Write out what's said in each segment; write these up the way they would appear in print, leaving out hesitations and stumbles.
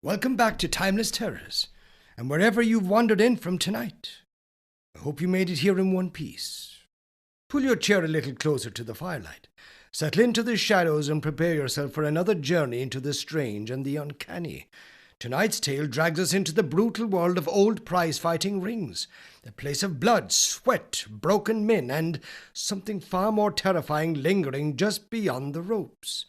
Welcome back to Timeless Terrors, and wherever you've wandered in from tonight. I hope you made it here in one piece. Pull your chair a little closer to the firelight, settle into the shadows and prepare yourself for another journey into the strange and the uncanny. Tonight's tale drags us into the brutal world of old prize-fighting rings, the place of blood, sweat, broken men, and something far more terrifying lingering just beyond the ropes.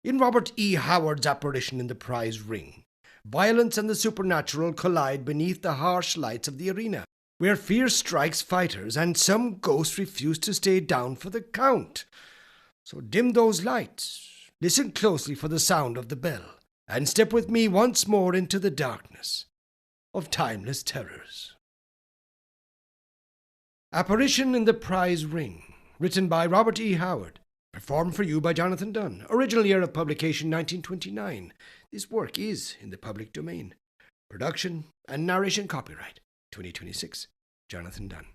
In Robert E. Howard's Apparition in the Prize Ring, violence and the supernatural collide beneath the harsh lights of the arena, where fear strikes fighters and some ghosts refuse to stay down for the count. So dim those lights, listen closely for the sound of the bell, and step with me once more into the darkness of Timeless Terrors. Apparition in the Prize Ring, written by Robert E. Howard, performed for you by Jonathan Dunne. Original year of publication 1929. This work is in the public domain. Production and narration copyright 2026. Jonathan Dunne.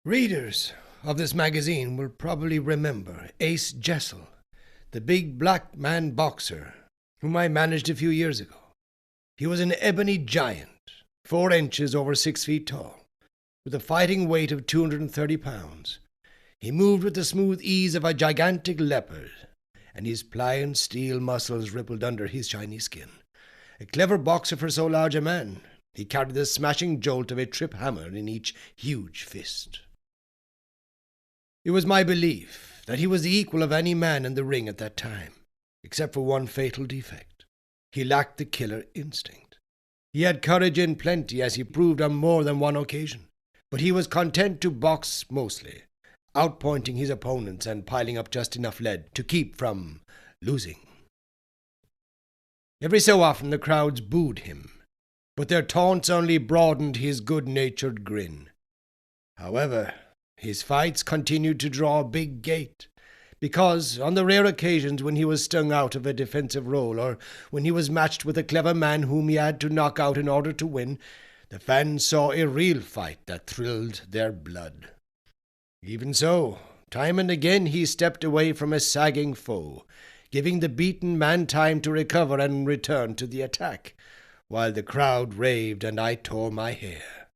Readers of this magazine will probably remember Ace Jessel, the big black man boxer whom I managed a few years ago. He was an ebony giant, 4 inches over 6 feet tall, with a fighting weight of 230 pounds. He moved with the smooth ease of a gigantic leopard, and his pliant steel muscles rippled under his shiny skin. A clever boxer for so large a man, he carried the smashing jolt of a trip hammer in each huge fist. It was my belief that he was the equal of any man in the ring at that time, except for one fatal defect. He lacked the killer instinct. He had courage in plenty, as he proved on more than one occasion, but he was content to box mostly, outpointing his opponents and piling up just enough lead to keep from losing. Every so often the crowds booed him, but their taunts only broadened his good-natured grin. However, his fights continued to draw a big gate, because on the rare occasions when he was stung out of a defensive role, or when he was matched with a clever man whom he had to knock out in order to win, the fans saw a real fight that thrilled their blood. Even so, time and again he stepped away from a sagging foe, giving the beaten man time to recover and return to the attack, while the crowd raved and I tore my hair.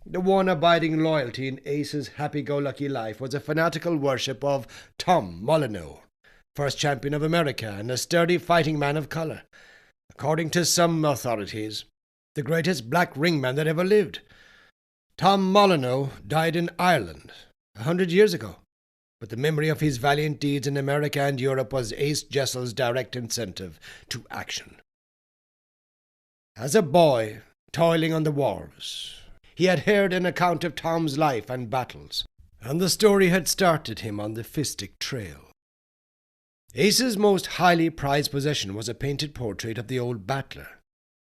The one abiding loyalty in Ace's happy-go-lucky life was a fanatical worship of Tom Molyneux, first champion of America and a sturdy fighting man of color. According to some authorities, the greatest black ringman that ever lived. Tom Molyneux died in Ireland 100 years ago, but the memory of his valiant deeds in America and Europe was Ace Jessel's direct incentive to action. As a boy, toiling on the wharves, he had heard an account of Tom's life and battles, and the story had started him on the fistic trail. Ace's most highly prized possession was a painted portrait of the old battler.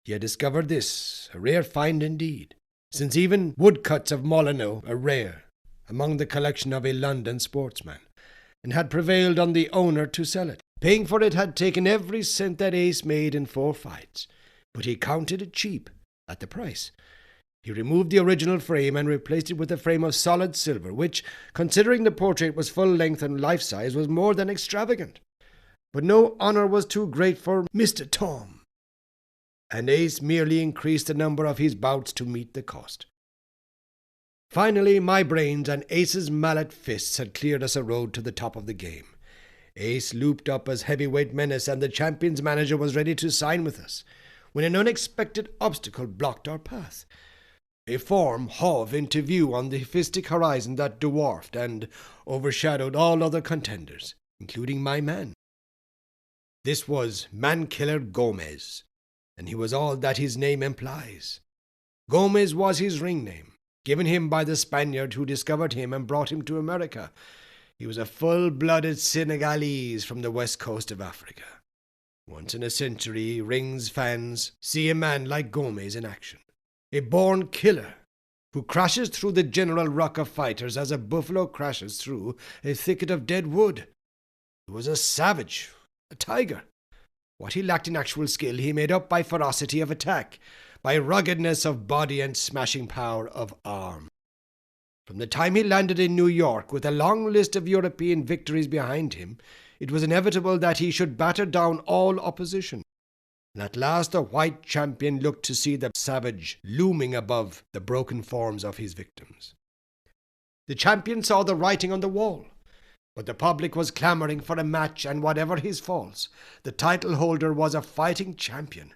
He had discovered this, a rare find indeed, since even woodcuts of Molyneux are rare among the collection of a London sportsman, and had prevailed on the owner to sell it. Paying for it had taken every cent that Ace made in 4 fights, but he counted it cheap at the price. He removed the original frame and replaced it with a frame of solid silver, which, considering the portrait was full length and life-size, was more than extravagant. But no honor was too great for Mr. Tom, and Ace merely increased the number of his bouts to meet the cost. Finally, my brains and Ace's mallet fists had cleared us a road to the top of the game. Ace looped up as heavyweight menace, and the champion's manager was ready to sign with us, when an unexpected obstacle blocked our path. A form hove into view on the fistic horizon that dwarfed and overshadowed all other contenders, including my man. This was Man-Killer Gomez, and he was all that his name implies. Gomez was his ring name, given him by the Spaniard who discovered him and brought him to America. He was a full-blooded Senegalese from the west coast of Africa. Once in a century, rings fans see a man like Gomez in action, a born killer who crashes through the general ruck of fighters as a buffalo crashes through a thicket of dead wood. He was a savage, a tiger. What he lacked in actual skill he made up by ferocity of attack, by ruggedness of body and smashing power of arm. From the time he landed in New York with a long list of European victories behind him, it was inevitable that he should batter down all opposition. and at last the white champion looked to see the savage looming above the broken forms of his victims. The champion saw the writing on the wall, but the public was clamouring for a match, and whatever his faults, the title holder was a fighting champion.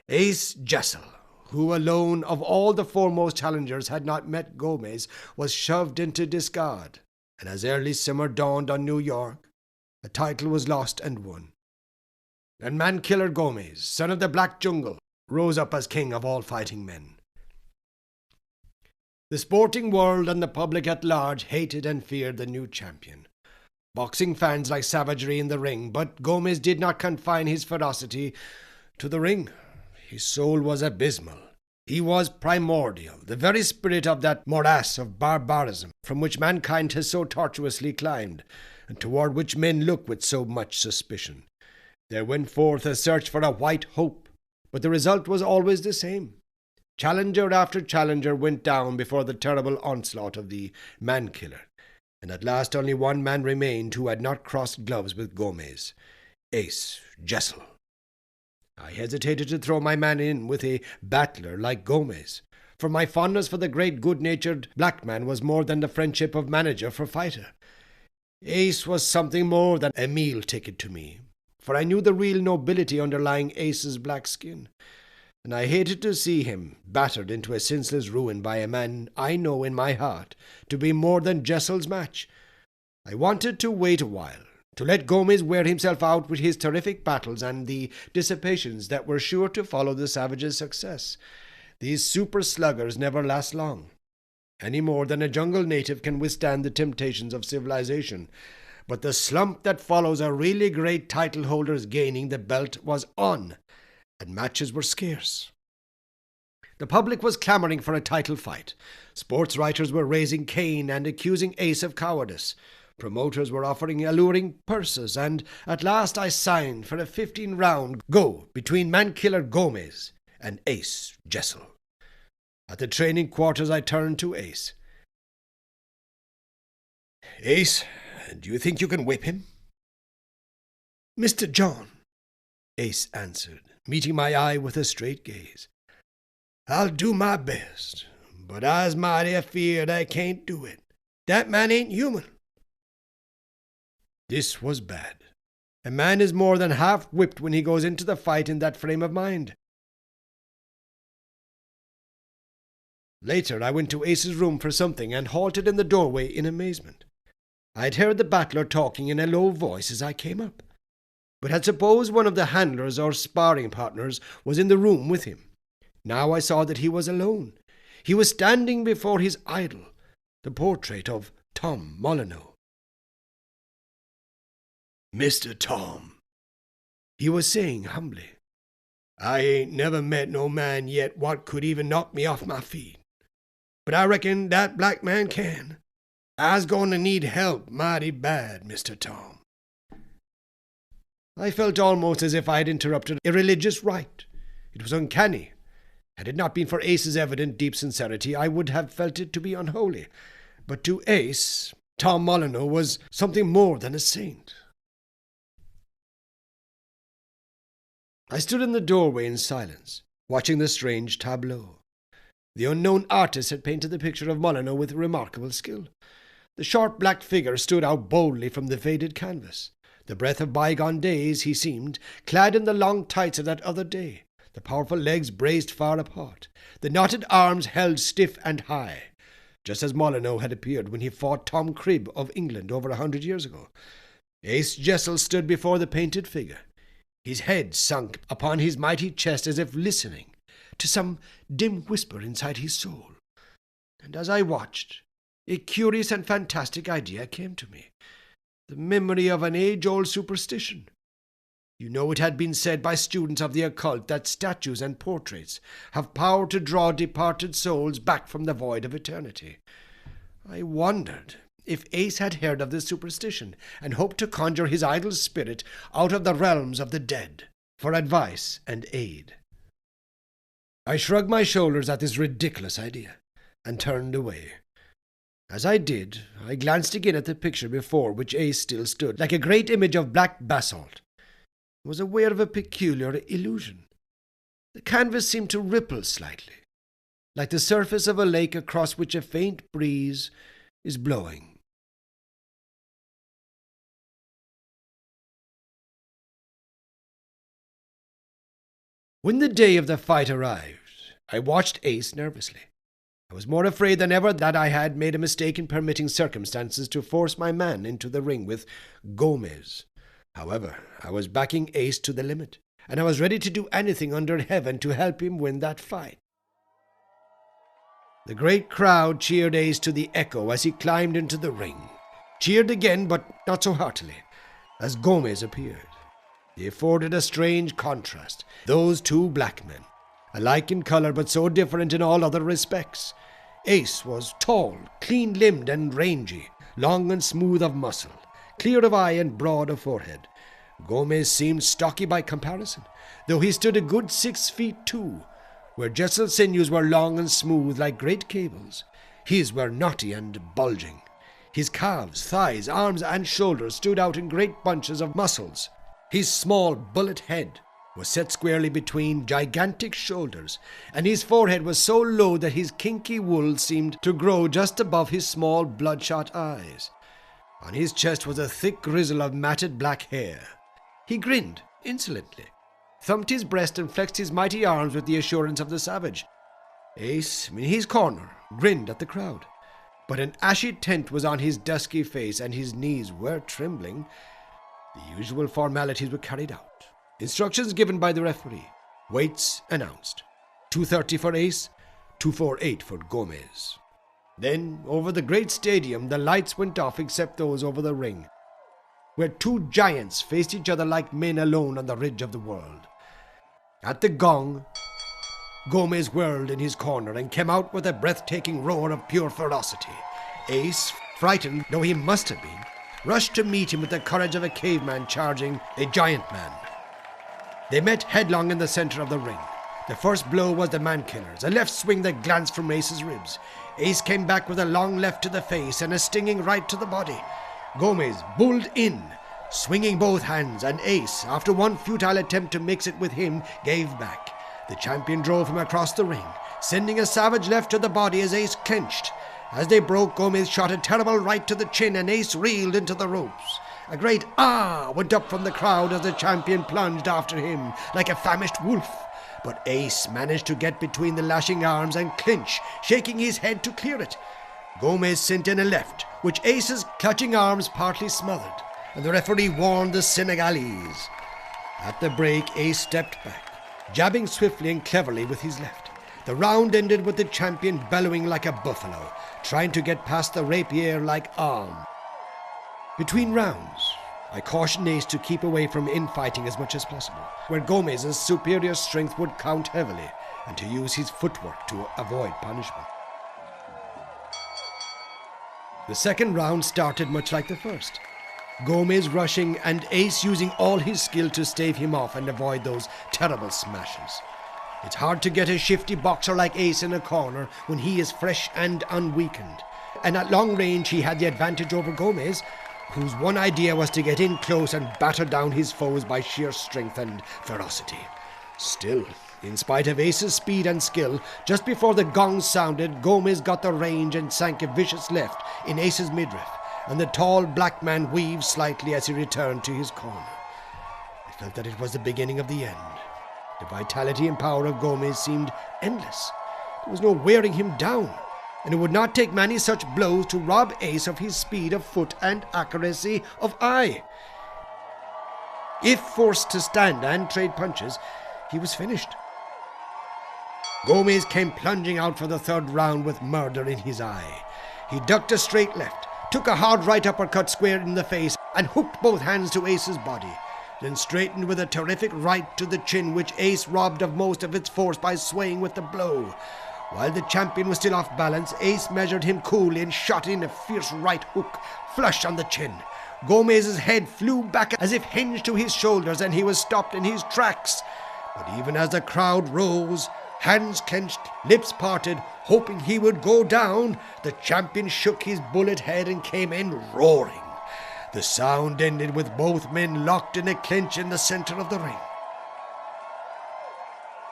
Ace Jessel, who alone of all the foremost challengers had not met Gomez, was shoved into discard, and as early summer dawned on New York, the title was lost and won. And man-killer Gomez, son of the Black Jungle, rose up as king of all fighting men. The sporting world and the public at large hated and feared the new champion. Boxing fans liked savagery in the ring, but Gomez did not confine his ferocity to the ring. His soul was abysmal. He was primordial, the very spirit of that morass of barbarism from which mankind has so tortuously climbed, and toward which men look with so much suspicion. There went forth a search for a white hope, but the result was always the same. Challenger after challenger went down before the terrible onslaught of the man-killer, and at last only one man remained who had not crossed gloves with Gomez, Ace Jessel. I hesitated to throw my man in with a battler like Gomez, for my fondness for the great good-natured black man was more than the friendship of manager for fighter. Ace was something more than a meal ticket to me, for I knew the real nobility underlying Ace's black skin, and I hated to see him battered into a senseless ruin by a man I know in my heart to be more than Jessel's match. I wanted to wait a while, to let Gomez wear himself out with his terrific battles and the dissipations that were sure to follow the savage's success. These super sluggers never last long, any more than a jungle native can withstand the temptations of civilization. But the slump that follows a really great title holder's gaining the belt was on, and matches were scarce. The public was clamouring for a title fight. Sports writers were raising Cain and accusing Ace of cowardice. Promoters were offering alluring purses, and at last I signed for a 15-round go between man-killer Gomez and Ace Jessel. At the training quarters I turned to Ace. "Ace, do you think you can whip him?" "Mr. John," Ace answered, meeting my eye with a straight gaze, "I'll do my best, but I's mighty afeard I can't do it. That man ain't human." This was bad. A man is more than half whipped when he goes into the fight in that frame of mind. Later I went to Ace's room for something and halted in the doorway in amazement. I had heard the battler talking in a low voice as I came up, but had supposed one of the handlers or sparring partners was in the room with him. Now I saw that he was alone. He was standing before his idol, the portrait of Tom Molyneux. "Mr. Tom," he was saying humbly, "I ain't never met no man yet what could even knock me off my feet. But I reckon that black man can. I's going to need help mighty bad, Mr. Tom." I felt almost as if I had interrupted a religious rite. It was uncanny. Had it not been for Ace's evident deep sincerity, I would have felt it to be unholy. But to Ace, Tom Molyneux was something more than a saint. I stood in the doorway in silence, watching the strange tableau. The unknown artist had painted the picture of Molyneux with remarkable skill. The short black figure stood out boldly from the faded canvas. The breath of bygone days, he seemed, clad in the long tights of that other day, the powerful legs braced far apart, the knotted arms held stiff and high, just as Molyneux had appeared when he fought Tom Cribb of England over 100 years ago. Ace Jessel stood before the painted figure, his head sunk upon his mighty chest as if listening to some dim whisper inside his soul. And as I watched, a curious and fantastic idea came to me, the memory of an age-old superstition. You know, it had been said by students of the occult that statues and portraits have power to draw departed souls back from the void of eternity. I wondered if Ace had heard of this superstition and hoped to conjure his idol's spirit out of the realms of the dead for advice and aid. I shrugged my shoulders at this ridiculous idea and turned away. As I did, I glanced again at the picture before which Ace still stood, like a great image of black basalt. I was aware of a peculiar illusion. The canvas seemed to ripple slightly, like the surface of a lake across which a faint breeze is blowing. When the day of the fight arrived, I watched Ace nervously. I was more afraid than ever that I had made a mistake in permitting circumstances to force my man into the ring with Gomez. However, I was backing Ace to the limit, and I was ready to do anything under heaven to help him win that fight. The great crowd cheered Ace to the echo as he climbed into the ring. Cheered again, but not so heartily, as Gomez appeared. He afforded a strange contrast, those two black men, alike in colour but so different in all other respects. Ace was tall, clean-limbed and rangy, long and smooth of muscle, clear of eye and broad of forehead. Gomez seemed stocky by comparison, though he stood a good 6 feet 2, where Jessel's sinews were long and smooth like great cables. His were knotty and bulging. His calves, thighs, arms and shoulders stood out in great bunches of muscles. His small bullet head was set squarely between gigantic shoulders, and his forehead was so low that his kinky wool seemed to grow just above his small bloodshot eyes. On his chest was a thick grizzle of matted black hair. He grinned insolently, thumped his breast and flexed his mighty arms with the assurance of the savage. Ace, in his corner, grinned at the crowd, but an ashy tint was on his dusky face and his knees were trembling. The usual formalities were carried out. Instructions given by the referee. Weights announced. 230 for Ace, 248 for Gomez. Then, over the great stadium, the lights went off except those over the ring, where two giants faced each other like men alone on the ridge of the world. At the gong, Gomez whirled in his corner and came out with a breathtaking roar of pure ferocity. Ace, frightened though he must have been, rushed to meet him with the courage of a caveman charging a giant man. They met headlong in the center of the ring. The first blow was the man-killer's, a left swing that glanced from Ace's ribs. Ace came back with a long left to the face and a stinging right to the body. Gomez bulled in, swinging both hands, and Ace, after one futile attempt to mix it with him, gave back. The champion drove him across the ring, sending a savage left to the body as Ace clenched. As they broke, Gomez shot a terrible right to the chin and Ace reeled into the ropes. A great "ah" went up from the crowd as the champion plunged after him like a famished wolf. But Ace managed to get between the lashing arms and clinch, shaking his head to clear it. Gomez sent in a left, which Ace's clutching arms partly smothered, and the referee warned the Senegalese. At the break, Ace stepped back, jabbing swiftly and cleverly with his left. The round ended with the champion bellowing like a buffalo, trying to get past the rapier-like arm. Between rounds, I cautioned Ace to keep away from infighting as much as possible, where Gomez's superior strength would count heavily, and to use his footwork to avoid punishment. The second round started much like the first, Gomez rushing and Ace using all his skill to stave him off and avoid those terrible smashes. It's hard to get a shifty boxer like Ace in a corner when he is fresh and unweakened, and at long range he had the advantage over Gomez, whose one idea was to get in close and batter down his foes by sheer strength and ferocity. Still, in spite of Ace's speed and skill, just before the gong sounded, Gomez got the range and sank a vicious left in Ace's midriff, and the tall black man weaved slightly as he returned to his corner. I felt that it was the beginning of the end. The vitality and power of Gomez seemed endless. There was no wearing him down, and it would not take many such blows to rob Ace of his speed of foot and accuracy of eye. If forced to stand and trade punches, he was finished. Gomez came plunging out for the third round with murder in his eye. He ducked a straight left, took a hard right uppercut square in the face, and hooked both hands to Ace's body, then straightened with a terrific right to the chin, which Ace robbed of most of its force by swaying with the blow. While the champion was still off balance, Ace measured him coolly and shot in a fierce right hook, flush on the chin. Gomez's head flew back as if hinged to his shoulders, and he was stopped in his tracks. But even as the crowd rose, hands clenched, lips parted, hoping he would go down, the champion shook his bullet head and came in roaring. The sound ended with both men locked in a clinch in the center of the ring.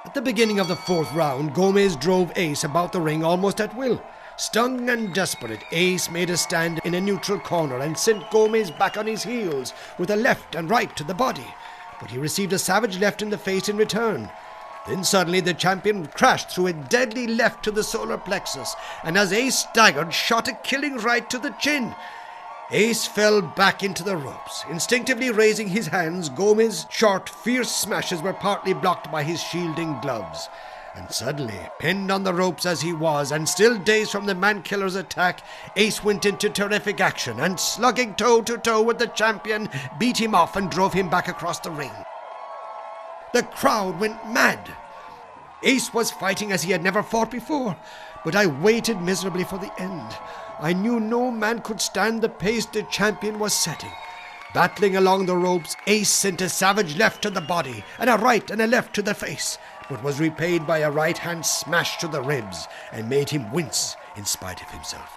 At the beginning of the fourth round, Gomez drove Ace about the ring almost at will. Stung and desperate, Ace made a stand in a neutral corner and sent Gomez back on his heels with a left and right to the body. But he received a savage left in the face in return. Then suddenly the champion crashed through a deadly left to the solar plexus, and as Ace staggered, shot a killing right to the chin. Ace fell back into the ropes. Instinctively raising his hands, Gomez's short, fierce smashes were partly blocked by his shielding gloves. And suddenly, pinned on the ropes as he was, and still dazed from the man-killer's attack, Ace went into terrific action, and slugging toe-to-toe with the champion, beat him off and drove him back across the ring. The crowd went mad. Ace was fighting as he had never fought before, but I waited miserably for the end. I knew no man could stand the pace the champion was setting. Battling along the ropes, Ace sent a savage left to the body, and a right and a left to the face, but was repaid by a right-hand smash to the ribs, and made him wince in spite of himself.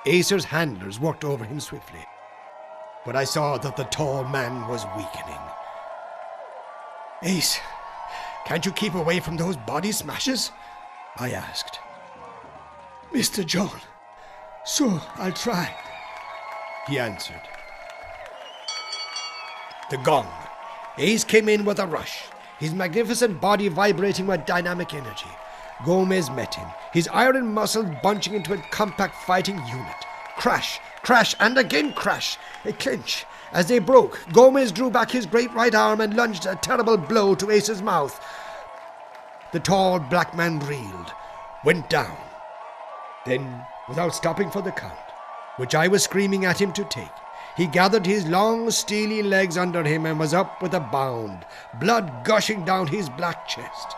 Ace's handlers worked over him swiftly, but I saw that the tall man was weakening. "Ace, can't you keep away from those body smashes?" I asked. "Mr. John, sure, I'll try," he answered. The gong. Ace came in with a rush, his magnificent body vibrating with dynamic energy. Gomez met him, his iron muscles bunching into a compact fighting unit. Crash, crash, and again crash. A clinch. As they broke, Gomez drew back his great right arm and lunged a terrible blow to Ace's mouth. The tall black man reeled, went down. Then, without stopping for the count, which I was screaming at him to take, he gathered his long, steely legs under him and was up with a bound, blood gushing down his black chest.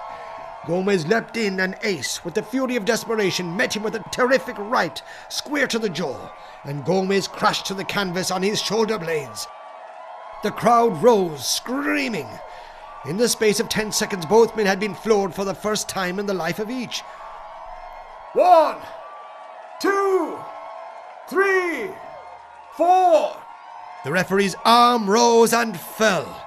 Gomez leapt in, and Ace, with the fury of desperation, met him with a terrific right, square to the jaw, and Gomez crashed to the canvas on his shoulder blades. The crowd rose, screaming. In the space of 10 seconds, both men had been floored for the first time in the life of each. 1, 2, 3, 4. The referee's arm rose and fell.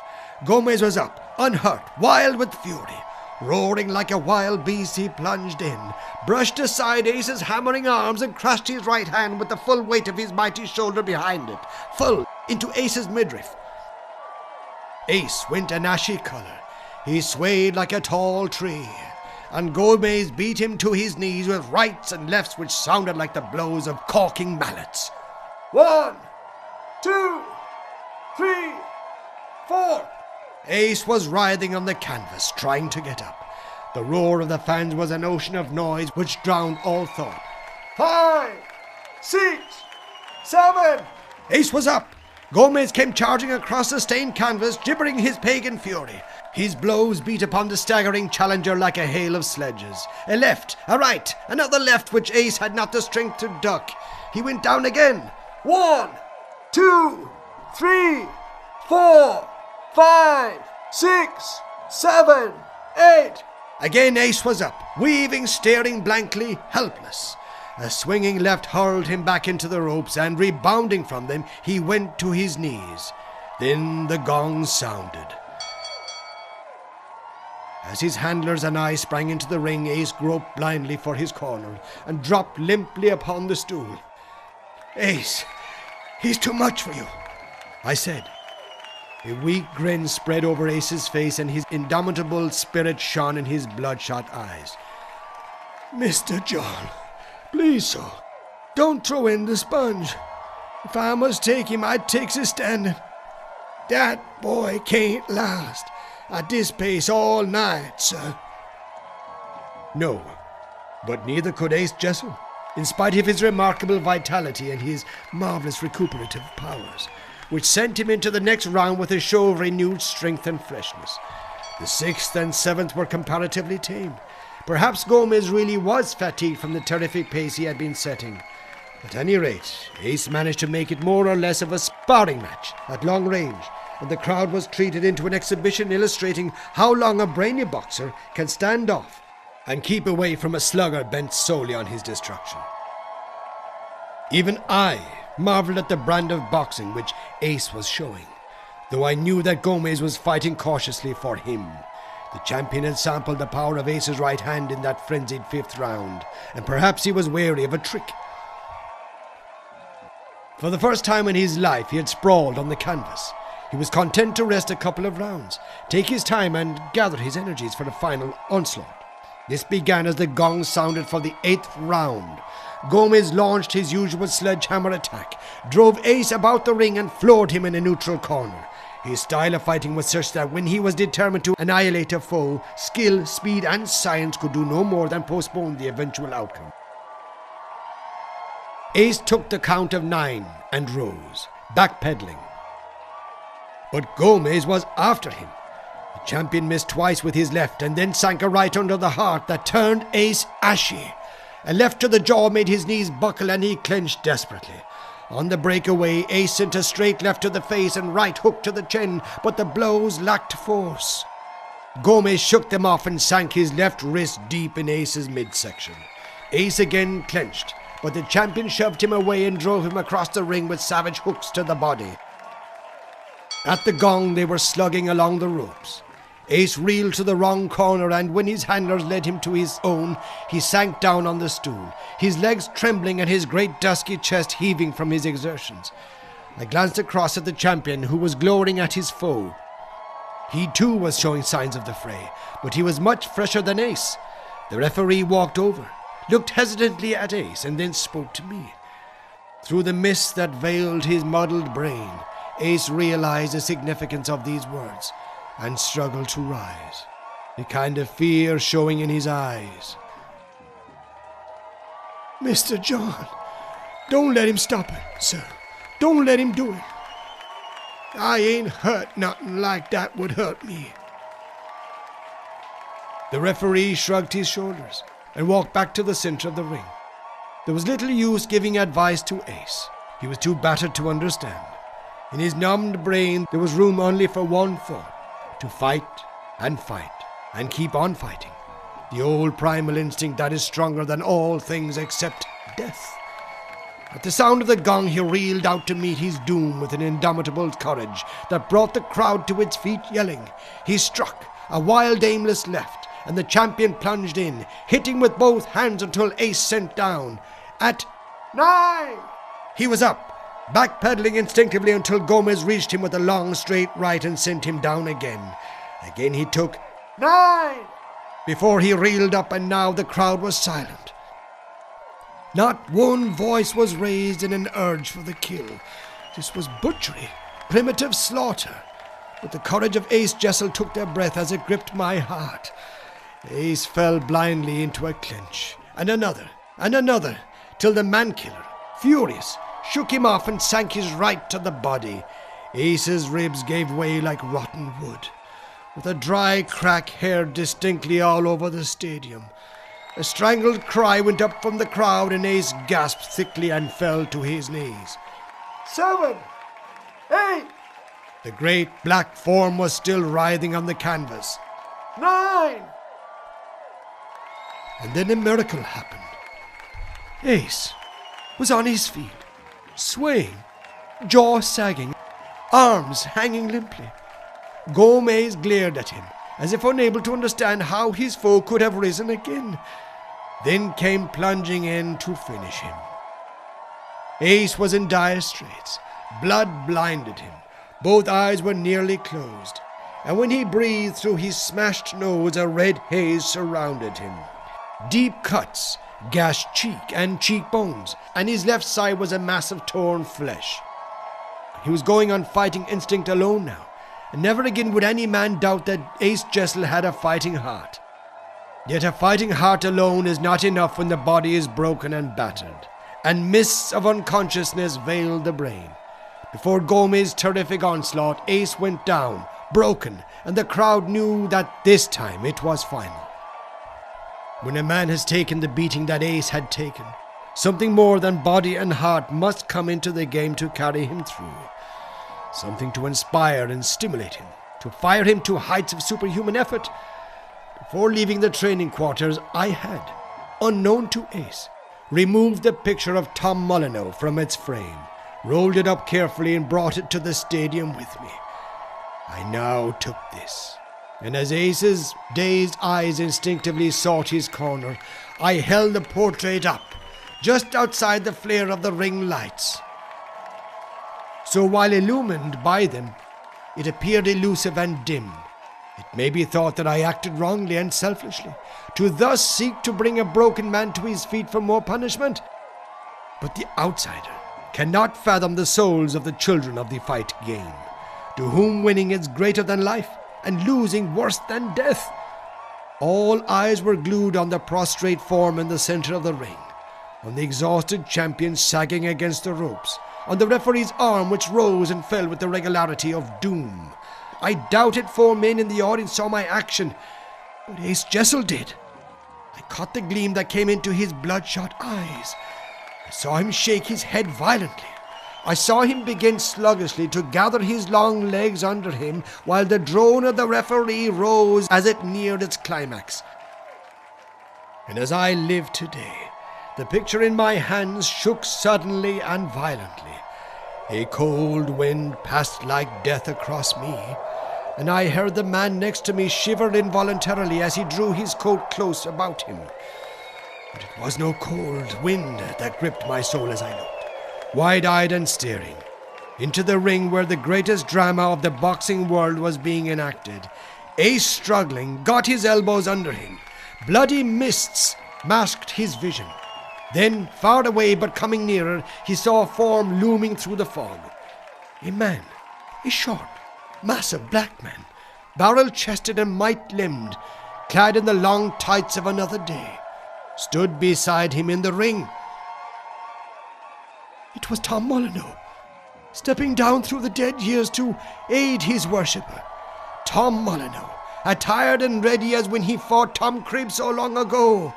Gomez was up, unhurt, wild with fury. Roaring like a wild beast, he plunged in, brushed aside Ace's hammering arms, and crashed his right hand with the full weight of his mighty shoulder behind it, full into Ace's midriff. Ace went an ashy color. He swayed like a tall tree, and Gomez beat him to his knees with rights and lefts which sounded like the blows of caulking mallets. 1, 2, 3, 4. Ace was writhing on the canvas, trying to get up. The roar of the fans was an ocean of noise which drowned all thought. 5, 6, 7. Ace was up. Gomez came charging across the stained canvas, gibbering his pagan fury. His blows beat upon the staggering challenger like a hail of sledges. A left, a right, another left which Ace had not the strength to duck. He went down again. 1, 2, 3, 4, 5, 6, 7, 8. Again Ace was up, weaving, staring blankly, helpless. A swinging left hurled him back into the ropes, and rebounding from them, he went to his knees. Then the gong sounded. As his handlers and I sprang into the ring, Ace groped blindly for his corner and dropped limply upon the stool. "Ace, he's too much for you," I said. A weak grin spread over Ace's face, and his indomitable spirit shone in his bloodshot eyes. "Mr. John, please, sir, don't throw in the sponge. If I must take him, I'd take his standing. That boy can't last at this pace all night, sir." No, but neither could Ace Jessel, in spite of his remarkable vitality and his marvelous recuperative powers, which sent him into the next round with a show of renewed strength and freshness. The 6th and 7th were comparatively tame. Perhaps Gomez really was fatigued from the terrific pace he had been setting. At any rate, Ace managed to make it more or less of a sparring match at long range, and the crowd was treated into an exhibition illustrating how long a brainy boxer can stand off and keep away from a slugger bent solely on his destruction. Even I marveled at the brand of boxing which Ace was showing, though I knew that Gomez was fighting cautiously for him. The champion had sampled the power of Ace's right hand in that frenzied 5th round, and perhaps he was wary of a trick. For the first time in his life, he had sprawled on the canvas. He was content to rest a couple of rounds, take his time and gather his energies for the final onslaught. This began as the gong sounded for the 8th round. Gomez launched his usual sledgehammer attack, drove Ace about the ring and floored him in a neutral corner. His style of fighting was such that when he was determined to annihilate a foe, skill, speed and science could do no more than postpone the eventual outcome. Ace took the count of 9 and rose, backpedaling. But Gomez was after him. The champion missed twice with his left and then sank a right under the heart that turned Ace ashy. A left to the jaw made his knees buckle and he clenched desperately. On the breakaway, Ace sent a straight left to the face and right hook to the chin, but the blows lacked force. Gomez shook them off and sank his left wrist deep in Ace's midsection. Ace again clenched, but the champion shoved him away and drove him across the ring with savage hooks to the body. At the gong, they were slugging along the ropes. Ace reeled to the wrong corner, and when his handlers led him to his own, he sank down on the stool, his legs trembling and his great dusky chest heaving from his exertions. I glanced across at the champion, who was glowering at his foe. He too was showing signs of the fray, but he was much fresher than Ace. The referee walked over, looked hesitantly at Ace, and then spoke to me. Through the mist that veiled his muddled brain, Ace realized the significance of these words and struggled to rise, a kind of fear showing in his eyes. "Mr. John, don't let him stop it, sir. Don't let him do it. I ain't hurt nothing like that would hurt me." The referee shrugged his shoulders and walked back to the center of the ring. There was little use giving advice to Ace. He was too battered to understand. In his numbed brain, there was room only for one thought: to fight and keep on fighting. The old primal instinct that is stronger than all things except death. At the sound of the gong, he reeled out to meet his doom with an indomitable courage that brought the crowd to its feet yelling. He struck a wild, aimless left, and the champion plunged in, hitting with both hands until Ace sent down. At 9! He was up, backpedaling instinctively until Gomez reached him with a long straight right and sent him down again. Again he took 9! Before he reeled up, and now the crowd was silent. Not one voice was raised in an urge for the kill. This was butchery, primitive slaughter. But the courage of Ace Jessel took their breath as it gripped my heart. Ace fell blindly into a clinch, and another, till the man-killer, furious, shook him off and sank his right to the body. Ace's ribs gave way like rotten wood, with a dry crack heard distinctly all over the stadium. A strangled cry went up from the crowd, and Ace gasped thickly and fell to his knees. 7, 8. The great black form was still writhing on the canvas. 9. And then a miracle happened. Ace was on his feet, swaying, jaw sagging, arms hanging limply. Gomez glared at him, as if unable to understand how his foe could have risen again, then came plunging in to finish him. Ace was in dire straits. Blood blinded him. Both eyes were nearly closed, and when he breathed through his smashed nose, a red haze surrounded him. Deep cuts gashed cheek and cheekbones, and his left side was a mass of torn flesh. He was going on fighting instinct alone now, and never again would any man doubt that Ace Jessel had a fighting heart. Yet a fighting heart alone is not enough when the body is broken and battered, and mists of unconsciousness veiled the brain. Before Gomez's terrific onslaught, Ace went down, broken, and the crowd knew that this time it was final. When a man has taken the beating that Ace had taken, something more than body and heart must come into the game to carry him through. Something to inspire and stimulate him, to fire him to heights of superhuman effort. Before leaving the training quarters, I had, unknown to Ace, removed the picture of Tom Molyneux from its frame, rolled it up carefully and brought it to the stadium with me. I now took this, And as Ace's dazed eyes instinctively sought his corner, I held the portrait up, just outside the flare of the ring lights. So while illumined by them, it appeared elusive and dim. It may be thought that I acted wrongly and selfishly, to thus seek to bring a broken man to his feet for more punishment. But the outsider cannot fathom the souls of the children of the fight game, to whom winning is greater than life and losing worse than death. All eyes were glued on the prostrate form in the center of the ring, on the exhausted champion sagging against the ropes, on the referee's arm which rose and fell with the regularity of doom. I doubted 4 men in the audience saw my action, but Ace Jessel did. I caught the gleam that came into his bloodshot eyes. I saw him shake his head violently. I saw him begin sluggishly to gather his long legs under him, while the drone of the referee rose as it neared its climax. And as I live today, the picture in my hands shook suddenly and violently. A cold wind passed like death across me, and I heard the man next to me shiver involuntarily as he drew his coat close about him. But it was no cold wind that gripped my soul as I looked, wide-eyed and staring, into the ring where the greatest drama of the boxing world was being enacted. Ace, struggling, got his elbows under him. Bloody mists masked his vision. Then, far away but coming nearer, he saw a form looming through the fog. A man, a short, massive black man, barrel-chested and might-limbed, clad in the long tights of another day, stood beside him in the ring. It was Tom Molyneux, stepping down through the dead years to aid his worshipper. Tom Molyneux, attired and ready as when he fought Tom Cribb so long ago.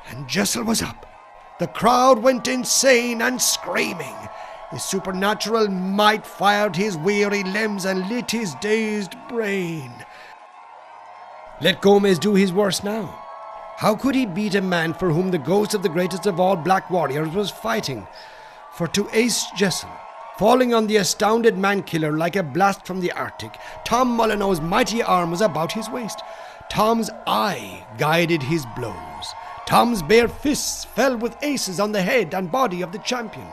And Jessel was up. The crowd went insane and screaming. His supernatural might fired his weary limbs and lit his dazed brain. Let Gomez do his worst now. How could he beat a man for whom the ghost of the greatest of all black warriors was fighting? For to Ace Jessel, falling on the astounded man-killer like a blast from the Arctic, Tom Molyneux's mighty arm was about his waist. Tom's eye guided his blows. Tom's bare fists fell with aces on the head and body of the champion.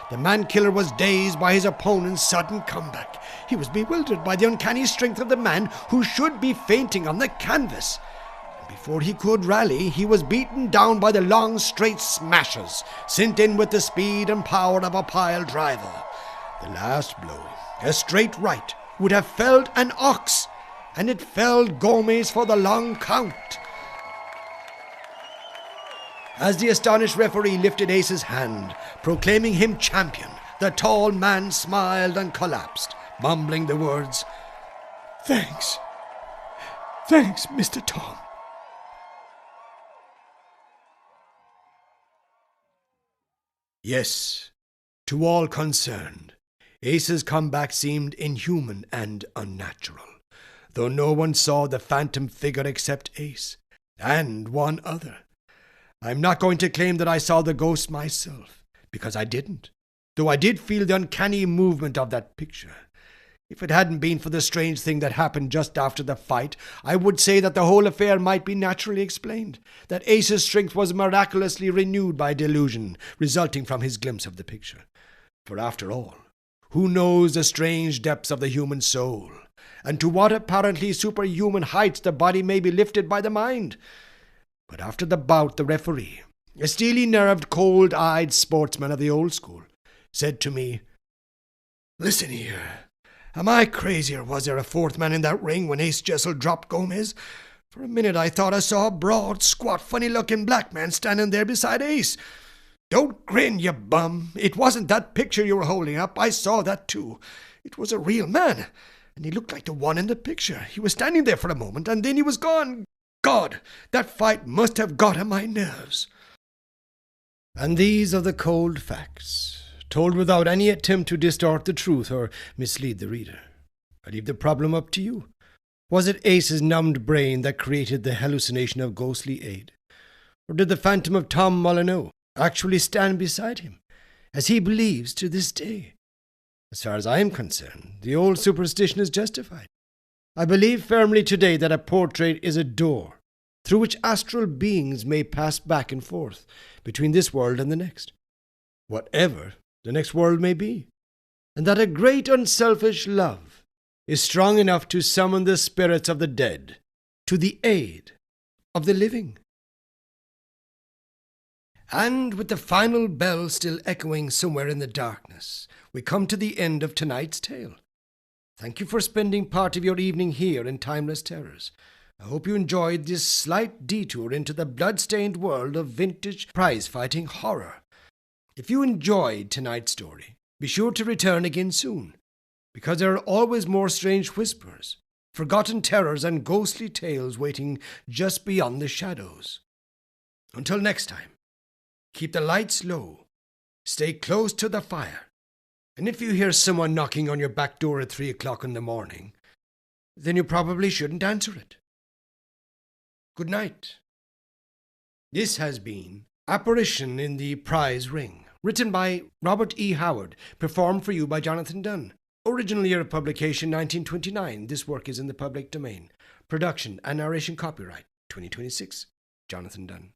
The man-killer was dazed by his opponent's sudden comeback. He was bewildered by the uncanny strength of the man who should be fainting on the canvas. Before he could rally, he was beaten down by the long, straight smashes, sent in with the speed and power of a pile driver. The last blow, a straight right, would have felled an ox, and it felled Gomez for the long count. As the astonished referee lifted Ace's hand, proclaiming him champion, the tall man smiled and collapsed, mumbling the words, Thanks, Mr. Tom." Yes, to all concerned, Ace's comeback seemed inhuman and unnatural, though no one saw the phantom figure except Ace, and one other. I'm not going to claim that I saw the ghost myself, because I didn't, though I did feel the uncanny movement of that picture. If it hadn't been for the strange thing that happened just after the fight, I would say that the whole affair might be naturally explained, that Ace's strength was miraculously renewed by delusion resulting from his glimpse of the picture. For after all, who knows the strange depths of the human soul, and to what apparently superhuman heights the body may be lifted by the mind? But after the bout, the referee, a steely-nerved, cold-eyed sportsman of the old school, said to me, "Listen here. Am I crazy, or was there a fourth man in that ring when Ace Jessel dropped Gomez? For a minute I thought I saw a broad, squat, funny-looking black man standing there beside Ace. Don't grin, you bum. It wasn't that picture you were holding up. I saw that too. It was a real man, and he looked like the one in the picture. He was standing there for a moment, and then he was gone. God, that fight must have got on my nerves." And these are the cold facts, told without any attempt to distort the truth or mislead the reader. I leave the problem up to you. Was it Ace's numbed brain that created the hallucination of ghostly aid? Or did the phantom of Tom Molyneux actually stand beside him, as he believes to this day? As far as I am concerned, the old superstition is justified. I believe firmly today that a portrait is a door through which astral beings may pass back and forth between this world and the next, whatever the next world may be, and that a great unselfish love is strong enough to summon the spirits of the dead to the aid of the living. And with the final bell still echoing somewhere in the darkness, we come to the end of tonight's tale. Thank you for spending part of your evening here in Timeless Terrors. I hope you enjoyed this slight detour into the blood-stained world of vintage prize-fighting horror. If you enjoyed tonight's story, be sure to return again soon, because there are always more strange whispers, forgotten terrors, and ghostly tales waiting just beyond the shadows. Until next time, keep the lights low, stay close to the fire, and if you hear someone knocking on your back door at 3 o'clock in the morning, then you probably shouldn't answer it. Good night. This has been Apparition in the Prize Ring, written by Robert E. Howard, performed for you by Jonathan Dunne. Original year of publication 1929. This work is in the public domain. Production and narration copyright 2026. Jonathan Dunne.